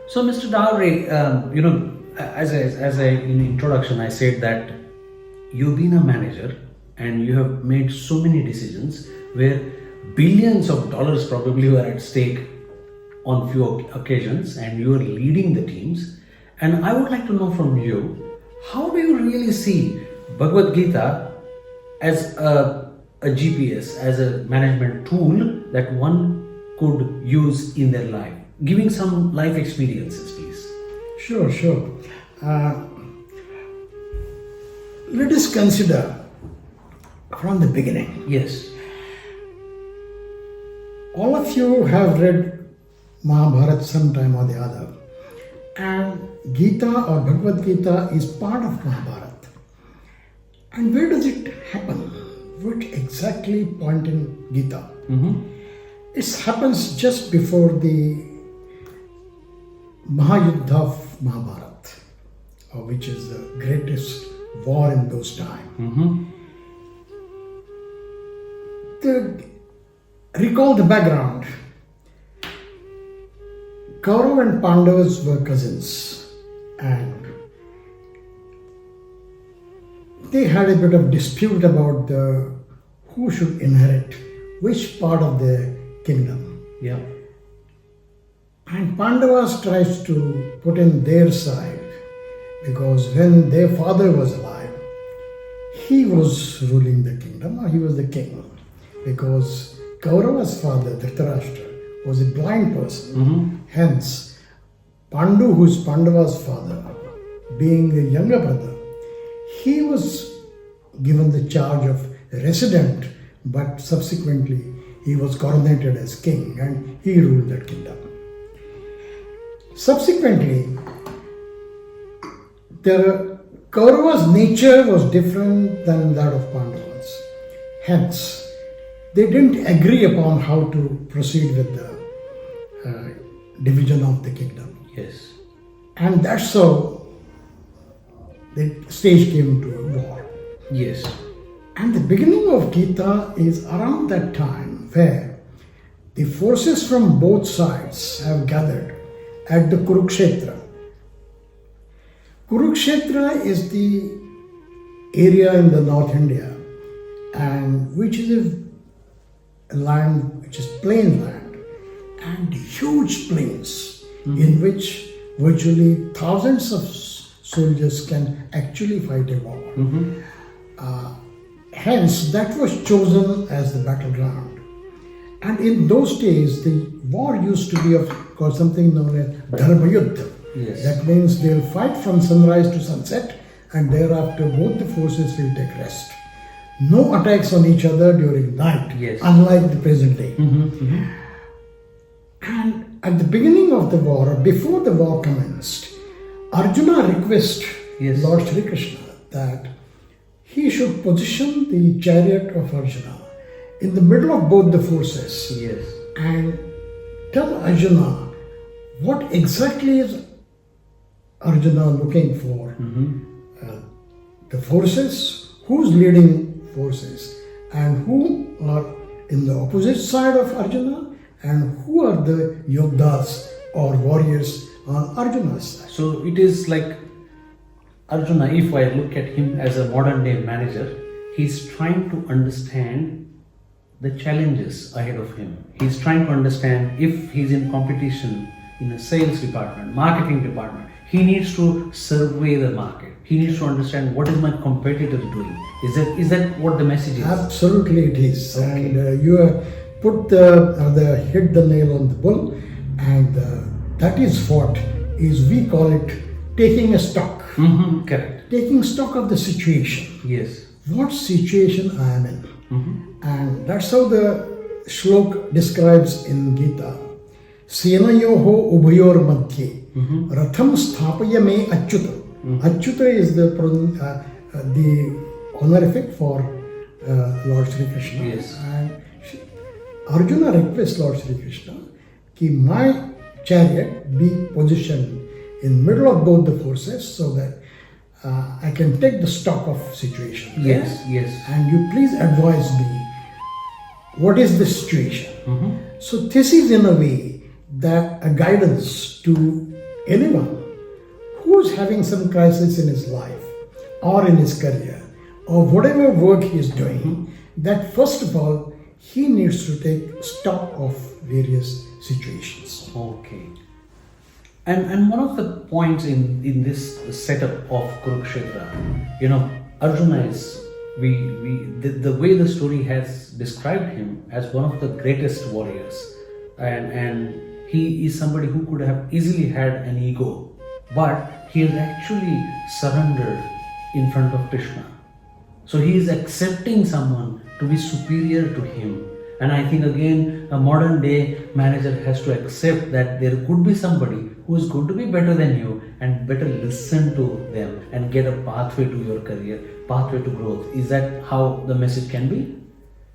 So, Mr. Davray, as I in introduction, I said that you've been a manager and you have made so many decisions where billions of dollars probably were at stake on few occasions, and you are leading the teams. And I would like to know from you, how do you really see Bhagwat Geeta as a GPS, as a management tool that one could use in their life? Giving some life experiences, please. Sure. Let us consider from the beginning. Yes. All of you have read Mahabharata sometime or the other, and Gita or Bhagwat Gita is part of Mahabharata. And where does it happen? Which exactly point in Gita? It happens just before the Mahayuddha of Mahabharata, which is the greatest war in those times. Recall the background. Kaurav and Pandavas were cousins, and they had a bit of dispute about who should inherit which part of the kingdom. Yeah. And Pandavas tries to put in their side, because when their father was alive, he was ruling the kingdom, or he was the king. Because Kaurava's father, Dhritarashtra, was a blind person. Hence, Pandu, who is Pandava's father, being the younger brother, he was given the charge of resident, but subsequently he was coronated as king and he ruled that kingdom. Subsequently, Kaurava's nature was different than that of Pandava's. Hence, they didn't agree upon how to proceed with the division of the kingdom. Yes. And that's how the stage came to war. Yes. And the beginning of Gita is around that time where the forces from both sides have gathered at the Kurukshetra. Kurukshetra is the area in the North India, and which is a land which is plain land, and huge plains in which virtually thousands of soldiers can actually fight a war. Hence, that was chosen as the battleground. And in those days, the war used to be of course something known as Dharma Yuddha. Yes. That means they'll fight from sunrise to sunset, and thereafter both the forces will take rest. No attacks on each other during night, Yes. unlike the present day. And at the beginning of the war, or before the war commenced, Arjuna requested Yes. Lord Shri Krishna that he should position the chariot of Arjuna in the middle of both the forces. Yes. And tell Arjuna what exactly is Arjuna looking for. The forces, who's leading forces, and who are in the opposite side of Arjuna, and who are the yodhas or warriors on Arjuna's side. So it is like Arjuna, if I look at him as a modern day manager, he's trying to understand the challenges ahead of him. He's trying to understand if he's in competition in a sales department, marketing department, he needs to survey the market. He needs to understand what is my competitor doing. Is that what the message is? Absolutely it is. Okay. And you have put hit the nail on the bull, and that is what we call it taking a stock. Correct. Taking stock of the situation. Yes. What situation I am in. And that's how the shlok describes in Gita. Senayoho ubhayor madhye ratham sthapaya me achyuta. Achyuta is the honorific for Lord Shri Krishna. Yes. And Arjuna requests Lord Shri Krishna that my chariot be positioned in middle of both the forces so that I can take the stock of situation. Yes, yes. And you please advise me what is the situation. So this is in a way that a guidance to anyone who's having some crisis in his life or in his career or whatever work he is doing, that first of all, he needs to take stock of various situations. Okay. And one of the points in this setup of Kurukshetra, Arjuna is the way the story has described him as one of the greatest warriors, and he is somebody who could have easily had an ego, but he has actually surrendered in front of Krishna. So he is accepting someone to be superior to him. And I think again, a modern day manager has to accept that there could be somebody who is going to be better than you, and better listen to them and get a pathway to your career, pathway to growth. Is that how the message can be?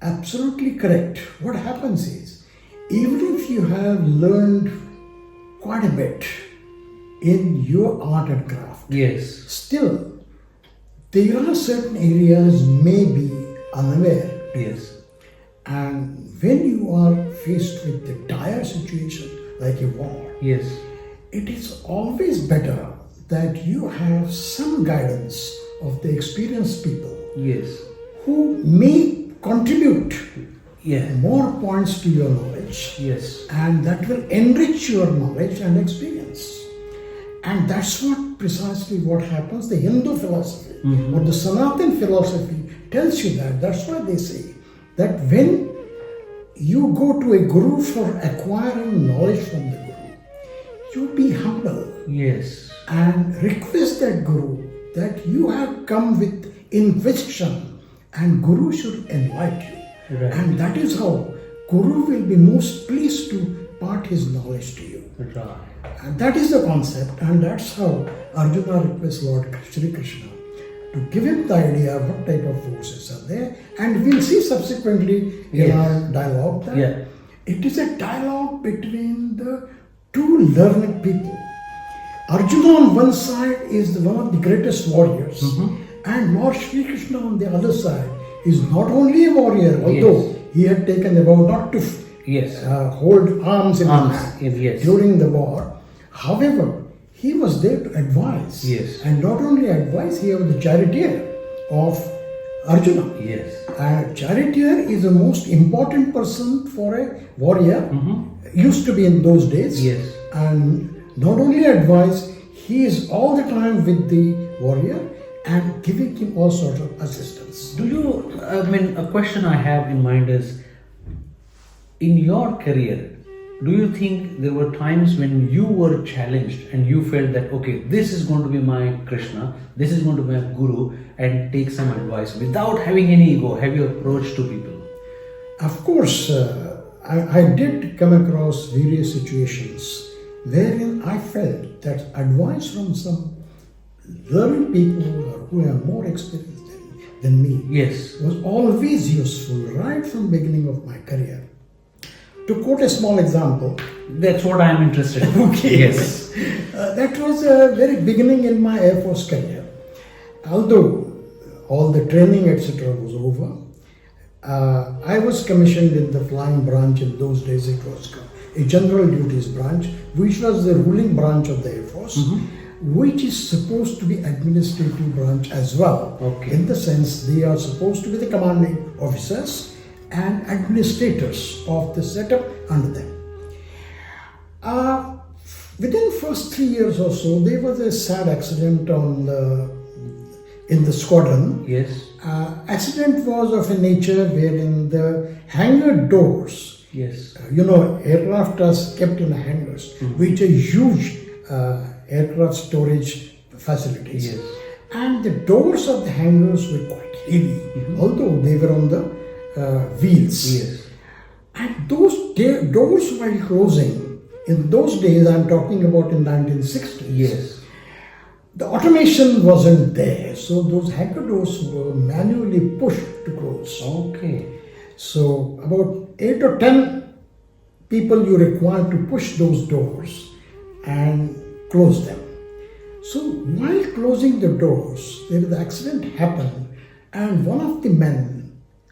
Absolutely correct. What happens is, even if you have learned quite a bit in your art and craft, Yes. still there are certain areas may be unaware. Yes. And when you are faced with a dire situation like a war, Yes. it is always better that you have some guidance of the experienced people Yes. who may contribute Yeah. more points to your knowledge, Yes. and that will enrich your knowledge and experience. And that's precisely what happens. The Hindu philosophy or the Sanatan philosophy tells you that. That's why they say that when you go to a guru for acquiring knowledge from the guru, you be humble Yes. and request that guru that you have come with inquisition and guru should enlighten you. Right. And that is how guru will be most pleased to impart his knowledge to you. Right. And that is the concept, and that's how Arjuna requests Lord Shri Krishna to give him the idea of what type of forces are there. And we'll see subsequently in Yes. our dialogue that Yeah. it is a dialogue between the two learned people. Arjuna on one side is one of the greatest warriors, and Lord Shri Krishna on the other side is not only a warrior, although Yes. he had taken a vow not to Yes. hold arms in Arms, hand yes. during the war. However, he was there to advise. Yes. And not only advise, he was the charioteer of Arjuna. Yes. And charioteer is the most important person for a warrior. Used to be in those days. Yes. And not only advise, he is all the time with the warrior and giving him all sorts of assistance. A question I have in mind is, in your career, do you think there were times when you were challenged and you felt that, okay, this is going to be my Krishna, this is going to be my guru, and take some advice without having any ego? Have you approached to people? Of course, I did come across various situations wherein I felt that advice from some learned people who are more experienced than me Yes. was always useful right from the beginning of my career. To quote a small example, That's what I am interested in. okay, Yes. that was a very beginning in my Air Force career. Although all the training etc. was over, I was commissioned in the flying branch. In those days it was a general duties branch, which was the ruling branch of the Air Force, which is supposed to be administrative branch as well. Okay. In the sense they are supposed to be the commanding officers and administrators of the setup under them. Within first 3 years or so, there was a sad accident in the squadron. Yes. Accident was of a nature wherein the hangar doors, Yes. aircraft are kept in hangars, which are huge aircraft storage facilities. Yes. And the doors of the hangars were quite heavy, although they were on the wheels. Yes. And those doors while closing, in those days, I'm talking about in 1960s, Yes. the automation wasn't there, so those hangar doors were manually pushed to close. Okay. So about 8 or 10 people you require to push those doors and close them. So while closing the doors, the accident happened, and one of the men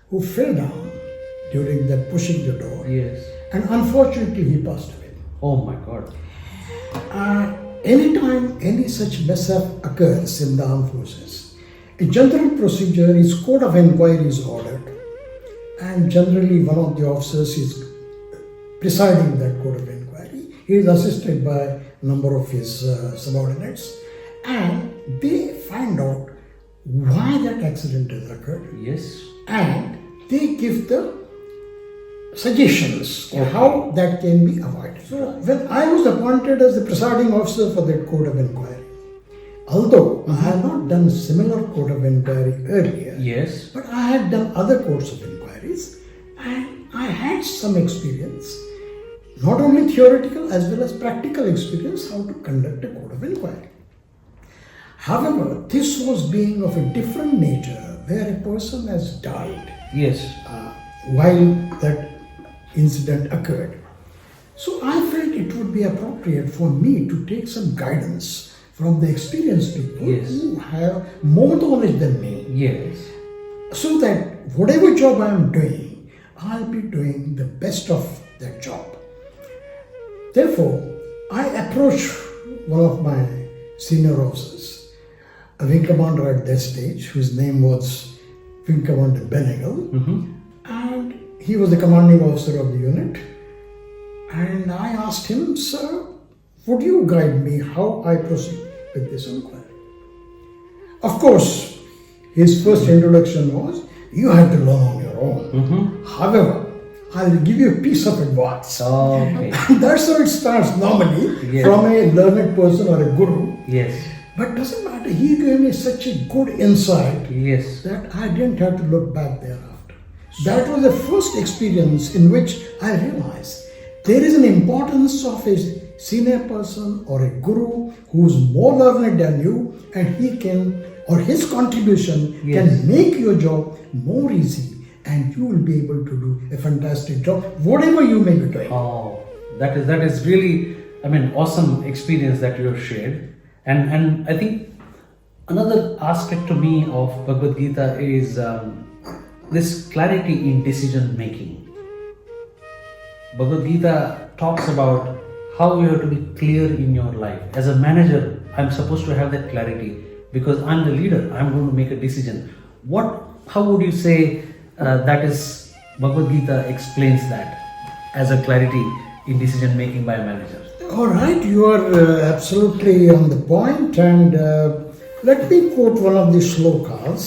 who fell down during that pushing the door, Yes. and unfortunately he passed away. Oh my God. anytime any such mishap occurs in the armed forces, a general procedure is code of inquiry is ordered, and generally one of the officers is presiding that code of inquiry. He is assisted by a number of his subordinates, and they find out why that accident has occurred, Yes. and they give the suggestions how that can be avoided. So when I was appointed as the presiding officer for that code of inquiry, although I had not done similar code of inquiry earlier, Yes. but I had done other codes of inquiries, and I had some experience, not only theoretical as well as practical experience, how to conduct a code of inquiry. However, this was being of a different nature, where a person has died Yes. while that incident occurred. So I felt it would be appropriate for me to take some guidance from the experienced people Yes. who have more knowledge than me, Yes. so that whatever job I am doing, I'll be doing the best of that job. Therefore, I approached one of my senior officers, a wing commander at that stage, whose name was Wing Commander Benegal, and he was the commanding officer of the unit. And I asked him, "Sir, would you guide me how I proceed with this inquiry?" Of course, his first introduction was, "You have to learn on your own. However, I'll give you a piece of advice." Okay. That's how it starts normally, Yes. from a learned person or a guru. Yes. But doesn't matter, he gave me such a good insight Yes. that I didn't have to look back thereafter. That was the first experience in which I realized there is an importance of a senior person or a guru who's more learned than you, and he can, or his contribution Yes. can make your job more easy, and you will be able to do a fantastic job, whatever you may be doing. Oh, that is really, I mean, awesome experience that you have shared. And I think another aspect to me of Bhagwat Geeta is this clarity in decision making. Bhagwat Geeta talks about how you have to be clear in your life. As a manager, I'm supposed to have that clarity because I'm the leader. I'm going to make a decision. How would you say that is Bhagwat Geeta explains that as a clarity in decision making by a manager? All right, you are absolutely on the point, and let me quote one of the shlokas.